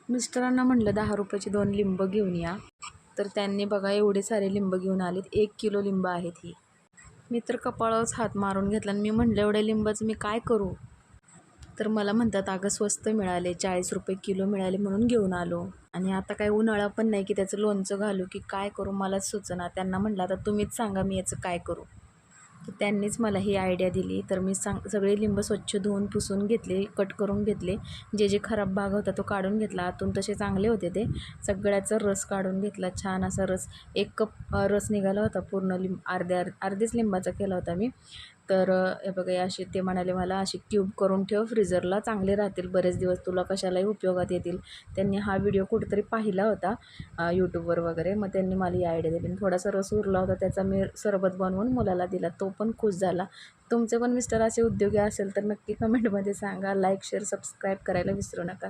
मिस्टरांना म्हटलं 10 रुपयाची 2 लिंब घेऊन या, तर त्यांनी बघा एवढे सारे लिंब घेऊन आलेत. 1 किलो लिंब आहेत ही. मी तर कपाळावरच हात मारून घेतला आणि मी म्हटलं एवढ्या लिंबाचं मी काय करू? तर मला म्हणतात अगं स्वस्त मिळाले, 40 रुपये किलो मिळाले म्हणून घेऊन आलो. आणि आता काय उन्हाळा पण नाही की त्याचं लोणचं घालू की काय करू मलाच सुचेना. त्यांना म्हटलं आता तुम्हीच सांगा मी याचं काय करू? तर त्यांनीच मला ही आयडिया दिली. तर मी सगळे लिंब स्वच्छ धुवून पुसून घेतले, कट करून घेतले. जे जे खराब भाग होता तो काढून घेतला. आतून तसे चांगले होते ते. सगळ्याचा रस काढून घेतला. छान असा रस 1 कप रस निघाला होता पूर्ण अर्धेच लिंबाचा केला होता मी. तर हे बघा असे ते म्हणाले मला अशी ट्यूब करून ठेव फ्रीजरला, चांगले राहतील बरेच दिवस, तुला कशालाही उपयोगात येतील. त्यांनी हा व्हिडिओ कुठेतरी पाहिला होता यूट्यूबवर वगैरे. मग त्यांनी मला ही आयडिया दिली. थोडासा रस उरला होता त्याचा मी सरबत बनवून मुलाला दिला, तो पण खुश झाला. तुमचे पण मिस्टर असे उद्योगी असेल तर नक्की कमेंटमध्ये सांगा. लाईक शेअर सबस्क्राईब करायला विसरू नका.